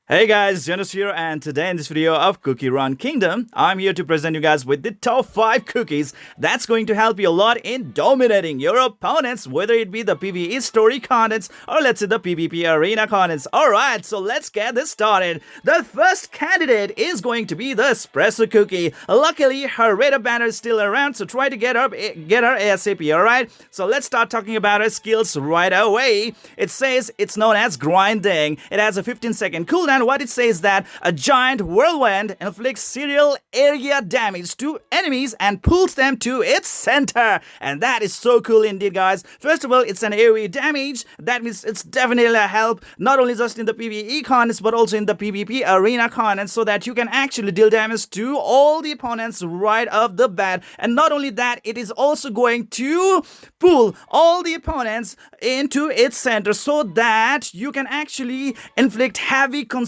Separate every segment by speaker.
Speaker 1: Hey guys, Jonas here, and today in this video of Cookie Run Kingdom, I'm here to present you guys with the top 5 cookies that's going to help you a lot in dominating your opponents, whether it be the PvE story contents or let's say the PvP arena contents. Alright, so let's get this started. The first candidate is going to be the Espresso Cookie. Luckily, her radar banner is still around, so try to get her ASAP, alright? So let's start talking about her skills right away. It says it's known as grinding. It has a 15-second cooldown. What it says that a giant whirlwind inflicts serial area damage to enemies and pulls them to its center, and that is so cool indeed, guys. First of all, it's an AoE damage. That means it's definitely a help, not only just in the PvE contents but also in the PvP arena contents, so that you can actually deal damage to all the opponents right off the bat. And not only that, it is also going to pull all the opponents into its center, so that you can actually inflict heavy concentrated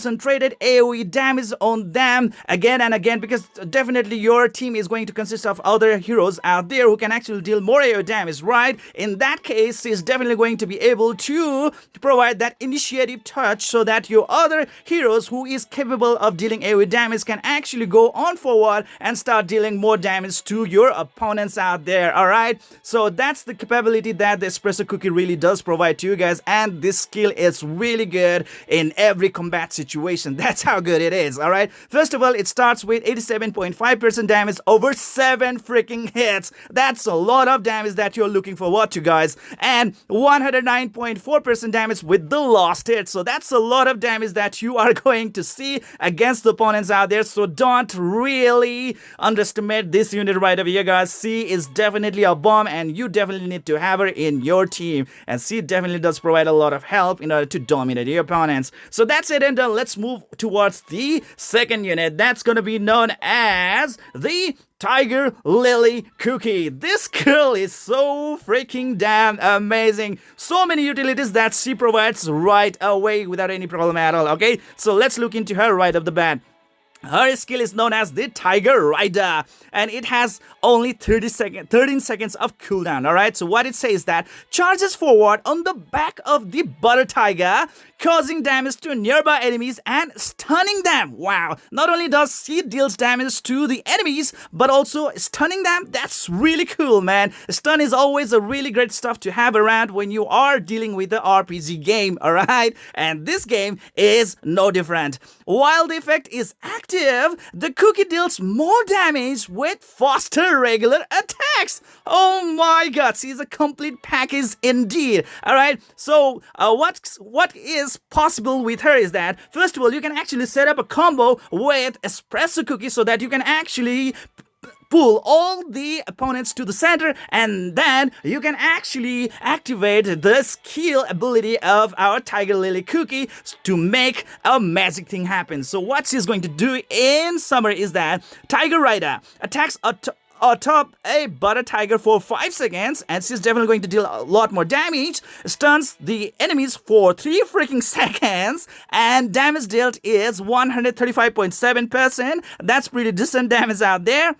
Speaker 1: AoE damage on them again and again, because definitely your team is going to consist of other heroes out there who can actually deal more AoE damage, right? In that case, he's definitely going to be able to provide that initiative touch, so that your other heroes who is capable of dealing AoE damage can actually go on forward and start dealing more damage to your opponents out there. Alright, so that's the capability that the Espresso Cookie really does provide to you guys, and this skill is really good in every combat situation. That's how good it is. Alright, first of all, it starts with 87.5% damage over 7 freaking hits. That's a lot of damage that you're looking forward to, guys. And 109.4% damage with the last hit. So that's a lot of damage that you are going to see against the opponents out there. So don't really underestimate this unit right over here, guys. C is definitely a bomb, and you definitely need to have her in your team. And C definitely does provide a lot of help in order to dominate your opponents. So that's it, and let's move towards the second unit. That's gonna be known as the Tiger Lily Cookie. This girl is so freaking damn amazing. So many utilities that she provides right away without any problem at all. Okay, so let's look into her right off the bat. Her skill is known as the Tiger Rider, and it has only 13 seconds of cooldown. Alright, so what it says that charges forward on the back of the butter tiger, causing damage to nearby enemies and stunning them. Wow, not only does she deals damage to the enemies, but also stunning them. That's really cool, man. Stun is always a really great stuff to have around when you are dealing with the RPG game, alright? And this game is no different. While the effect is active, the cookie deals more damage with faster regular attacks. Oh my god, she's a complete package indeed. Alright, so what is possible with her is that, first of all, you can actually set up a combo with Espresso Cookie, so that you can actually pull all the opponents to the center, and then you can actually activate the skill ability of our Tiger Lily Cookie to make a magic thing happen. So what she's going to do in summary is that Tiger Rider attacks atop a butter tiger for 5 seconds, and she's definitely going to deal a lot more damage, stuns the enemies for 3 freaking seconds, and damage dealt is 135.7%. That's pretty decent damage out there.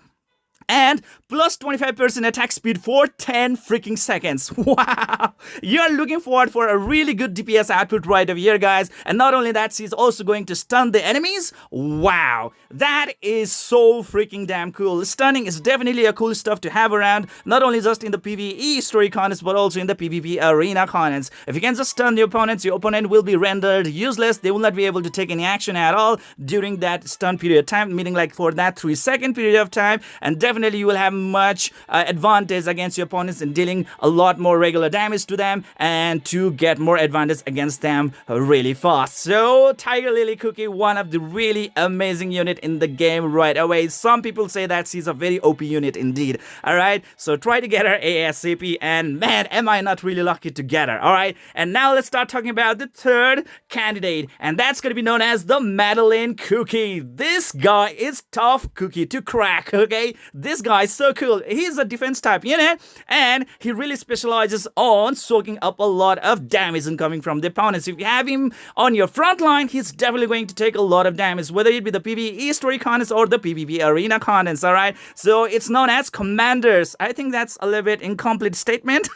Speaker 1: And plus 25% attack speed for 10 freaking seconds. Wow! You're looking forward for a really good DPS output right over here, guys. And not only that, she's also going to stun the enemies. Wow! That is so freaking damn cool. Stunning is definitely a cool stuff to have around, not only just in the PvE story contents, but also in the PvP arena contents. If you can just stun the opponents, your opponent will be rendered useless. They will not be able to take any action at all during that stun period of time, meaning like for that 3-second period of time. And definitely you will have much advantage against your opponents in dealing a lot more regular damage to them, and to get more advantage against them really fast. So Tiger Lily Cookie, one of the really amazing unit in the game right away. Some people say that she's a very OP unit indeed. Alright, so try to get her ASAP, and man, am I not really lucky to get her. Alright, and now let's start talking about the third candidate, and that's going to be known as the Madeleine Cookie. This guy is tough cookie to crack, okay? this guy is so cool. He's a defense type unit, and he really specializes on soaking up a lot of damage incoming from the opponents. If you have him on your front line, he's definitely going to take a lot of damage, whether it be the PvE story contents or the PvP arena contents, alright? So it's known as Commanders. I think that's a little bit incomplete statement.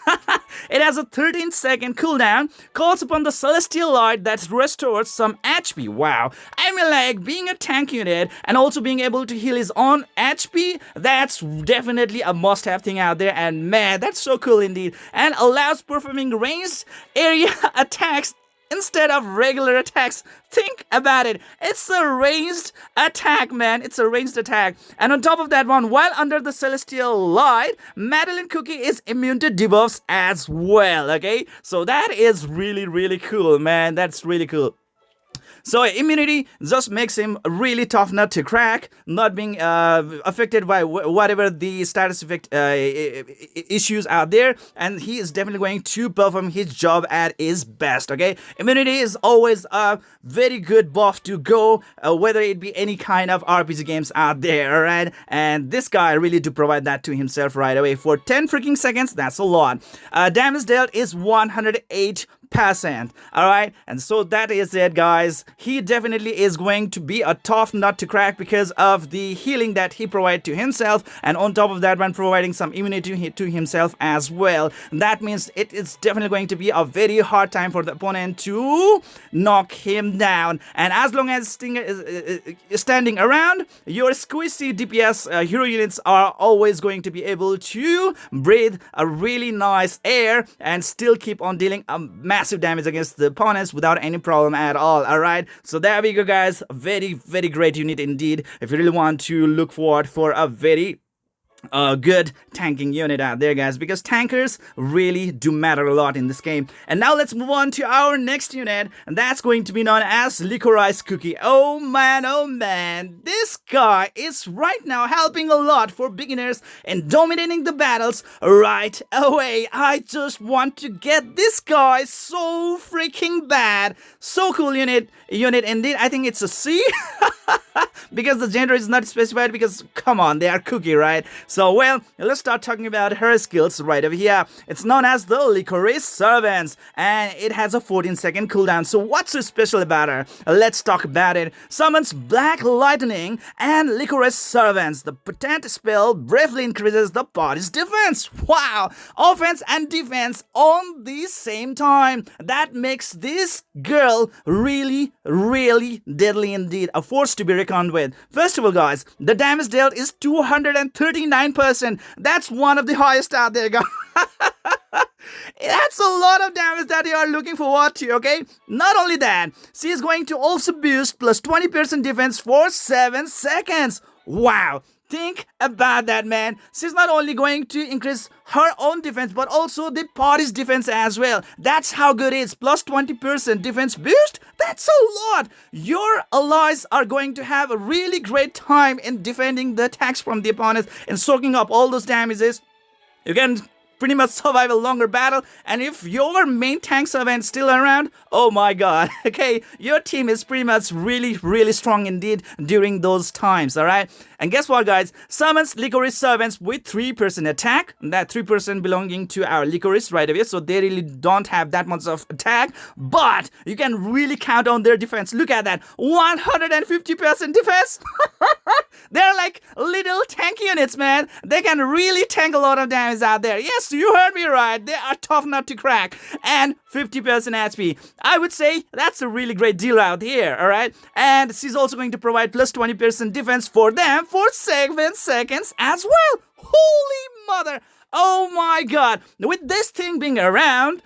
Speaker 1: It has a 13-second cooldown, calls upon the Celestial Light that restores some HP. Wow. I mean, like, being a tank unit and also being able to heal his own HP, that's definitely a must-have thing out there, and man, that's so cool indeed. And allows performing ranged area attacks instead of regular attacks. Think about it. It's a ranged attack, man. It's a ranged attack. And on top of that one, while under the Celestial Light, Madeleine Cookie is immune to debuffs as well, okay? So that is really, really cool, man. That's really cool. So immunity just makes him a really tough nut to crack, not being affected by whatever the status effect issues out there, and he is definitely going to perform his job at his best, okay? Immunity is always a very good buff to go, whether it be any kind of RPG games out there, alright? And this guy really do provide that to himself right away. For 10 freaking seconds, that's a lot. Damage dealt is 108%. Alright, and so that is it, guys. He definitely is going to be a tough nut to crack because of the healing that he provides to himself, and on top of that one, providing some immunity to himself as well. That means it is definitely going to be a very hard time for the opponent to knock him down. And as long as Stinger is standing around, your squishy DPS hero units are always going to be able to breathe a really nice air and still keep on dealing a massive damage against the opponents without any problem at all. Alright, so there we go, guys. Very, very great unit indeed, if you really want to look forward for a very good tanking unit out there, guys, because tankers really do matter a lot in this game. And now let's move on to our next unit, and that's going to be known as Licorice Cookie. Oh man, this guy is right now helping a lot for beginners and dominating the battles right away. I just want to get this guy so freaking bad. So cool unit indeed. I think it's a C because the gender is not specified, because come on, they are Cookie, right? So, well, let's start talking about her skills right over here. It's known as the Licorice Servants, and it has a 14-second cooldown. So what's so special about her? Let's talk about it. Summons Black Lightning and Licorice Servants. The potent spell briefly increases the party's defense. Wow! Offense and defense on the same time. That makes this girl really, really deadly indeed. A force to be reckoned with. First of all, guys, the damage dealt is 239%. That's one of the highest out there, guys. That's a lot of damage that you are looking forward to, okay? Not only that, she is going to also boost plus 20% defense for 7 seconds. Wow. Think about that, man. She's not only going to increase her own defense, but also the party's defense as well. That's how good it is. Plus 20% defense boost? That's a lot. Your allies are going to have a really great time in defending the attacks from the opponents and soaking up all those damages. You can pretty much survive a longer battle, and if your main tank servant is still around, oh my god, okay, your team is pretty much really, really strong indeed during those times, alright? And guess what, guys? Summons Licorice Servants with 3% attack, that 3% belonging to our Licorice right away, so they really don't have that much of attack, but you can really count on their defense. Look at that, 150% defense. They're like little tank units, man. They can really tank a lot of damage out there. Yes, you heard me right. They are tough nut to crack. And 50% HP. I would say that's a really great deal out here, alright? And she's also going to provide plus 20% defense for them for 7 seconds as well. Holy mother. Oh my god. With this thing being around,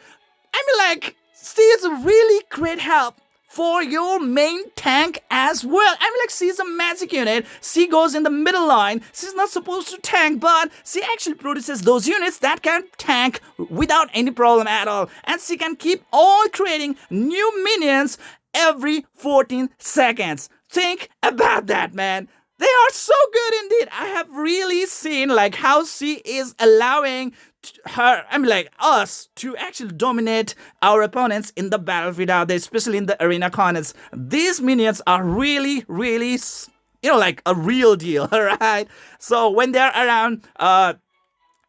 Speaker 1: I mean, like, she is a really great help for your main tank as well. I mean, like, she's a magic unit. She goes in the middle line. She's not supposed to tank, but she actually produces those units that can tank without any problem at all. And she can keep on creating new minions every 14 seconds. Think about that, man. They are so good indeed. I have really seen like how she is allowing her, I mean, like, us to actually dominate our opponents in the battlefield out there, especially in the arena corners. These minions are really, really like a real deal, all right? So when they're around,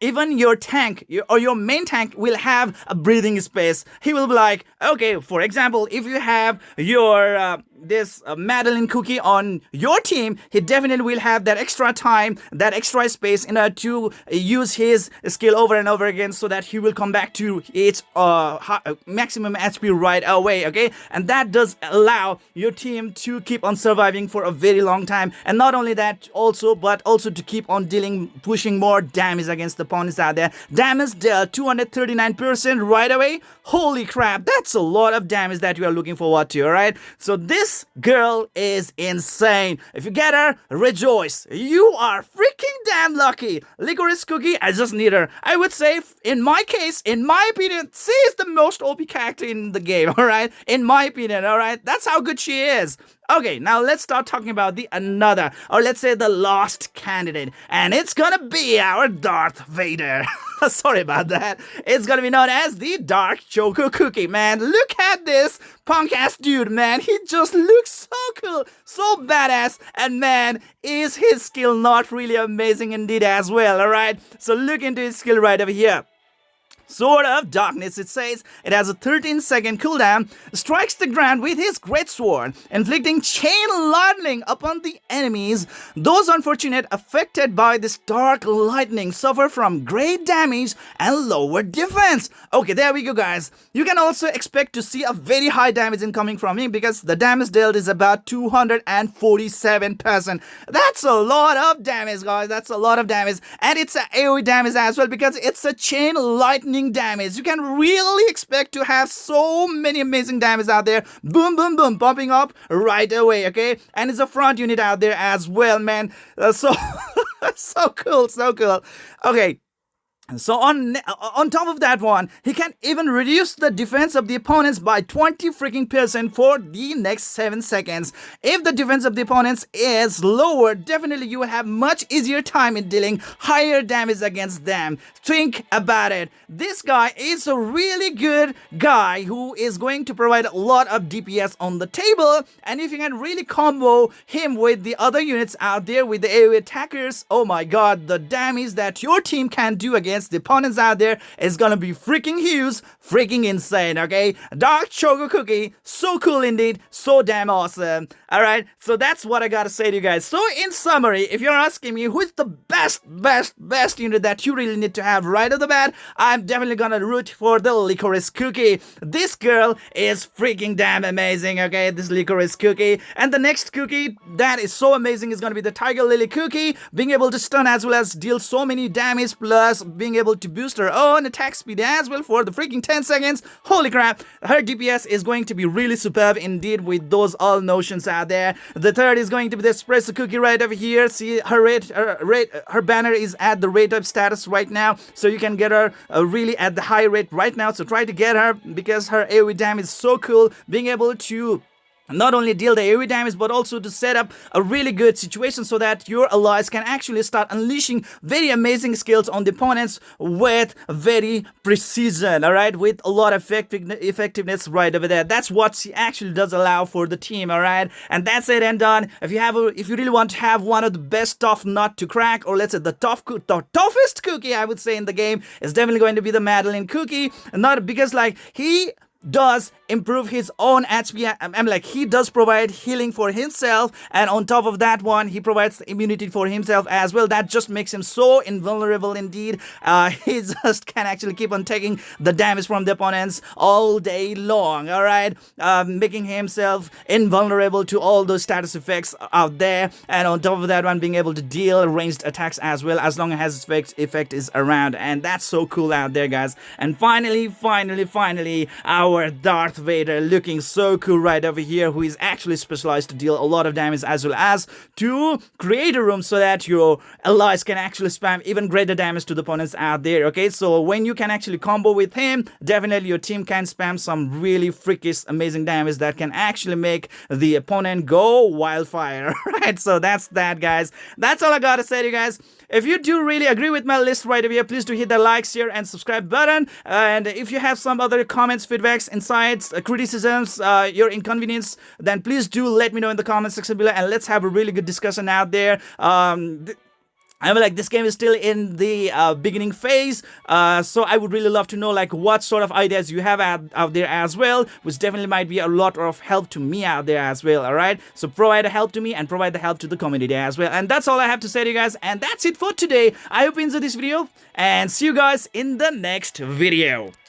Speaker 1: even your tank or your main tank will have a breathing space. He will be like, okay, for example, if you have your this Madeleine Cookie on your team, he definitely will have that extra time, that extra space in order to use his skill over and over again, so that he will come back to its maximum HP right away, okay? And that does allow your team to keep on surviving for a very long time. And not only that, but also to keep on pushing more damage against the opponents out there. Damage dealt 239% right away. Holy crap, that's a lot of damage that you are looking forward to, alright? So this girl is insane. If you get her, rejoice. You are freaking damn lucky. Licorice Cookie, I just need her. I would say, in my case, in my opinion, she is the most OP character in the game, alright? In my opinion, alright? That's how good she is. Okay, now let's start talking about the last candidate. And it's gonna be our Darth Vader. Sorry about that. It's gonna be known as the Dark Choco Cookie, man. Look at this punk-ass dude, man. He just looks so cool, so badass. And man, is his skill not really amazing indeed as well, alright? So look into his skill right over here. Sword of Darkness, it says. It has a 13-second cooldown, strikes the ground with his great sword, inflicting chain lightning upon the enemies. Those unfortunate affected by this dark lightning suffer from great damage and lower defense. Okay, there we go, guys. You can also expect to see a very high damage incoming from him, because the damage dealt is about 247%. That's a lot of damage, guys. That's a lot of damage. And it's a AoE damage as well, because it's a chain lightning damage. You can really expect to have so many amazing damage out there. Boom, boom, boom, pumping up right away, okay? And it's a front unit out there as well, man. So, so cool, so cool. Okay. So on top of that one, he can even reduce the defense of the opponents by 20% for the next 7 seconds. If the defense of the opponents is lower, definitely you will have much easier time in dealing higher damage against them. Think about it. This guy is a really good guy who is going to provide a lot of DPS on the table. And if you can really combo him with the other units out there, with the AoE attackers, oh my god, the damage that your team can do against the opponents out there is gonna be freaking huge, freaking insane, okay? Dark Choco Cookie, so cool indeed, so damn awesome. Alright, so that's what I gotta say to you guys. So in summary, if you're asking me who is the best unit that you really need to have right off the bat, I'm definitely gonna root for the Licorice Cookie. This girl is freaking damn amazing, okay? This Licorice Cookie. And the next cookie that is so amazing is gonna be the Tiger Lily Cookie, being able to stun as well as deal so many damage, plus being able to boost her own attack speed as well for the freaking 10 seconds. Holy crap, her DPS is going to be really superb indeed with those all notions out there. The third is going to be the Espresso Cookie right over here. See, her banner is at the rate up status right now, so you can get her really at the high rate right now. So try to get her, because her AoE damage is so cool, being able to not only deal the AoE damage, but also to set up a really good situation so that your allies can actually start unleashing very amazing skills on the opponents with very precision, alright, with a lot of effectiveness right over there. That's what she actually does allow for the team, alright, and that's it and done. If you really want to have one of the best tough nut to crack, or let's say the toughest cookie, I would say, in the game, is definitely going to be the Madeleine Cookie. Not because he does improve his own HP. He does provide healing for himself, and on top of that one, he provides immunity for himself as well. That just makes him so invulnerable indeed. He just can actually keep on taking the damage from the opponents all day long, alright, making himself invulnerable to all those status effects out there, and on top of that one, being able to deal ranged attacks as well, as long as his effect is around. And that's so cool out there, guys. And finally, our Darth Vader, looking so cool right over here, who is actually specialized to deal a lot of damage as well as to create a room so that your allies can actually spam even greater damage to the opponents out there, okay? So when you can actually combo with him, definitely your team can spam some really freakish amazing damage that can actually make the opponent go wildfire, right? So that's that, guys. That's all I gotta say to you guys. if you do really agree with my list right away, please do hit the like, share, and subscribe button. And if you have some other comments, feedbacks, insights, criticisms, your inconvenience, then please do let me know in the comment section below, and let's have a really good discussion out there. I mean, like, this game is still in the beginning phase, so I would really love to know, like, what sort of ideas you have out there as well, which definitely might be a lot of help to me out there as well. All right, so provide a help to me and provide the help to the community as well. And that's all I have to say to you guys, and that's it for today. I hope you enjoyed this video, and see you guys in the next video.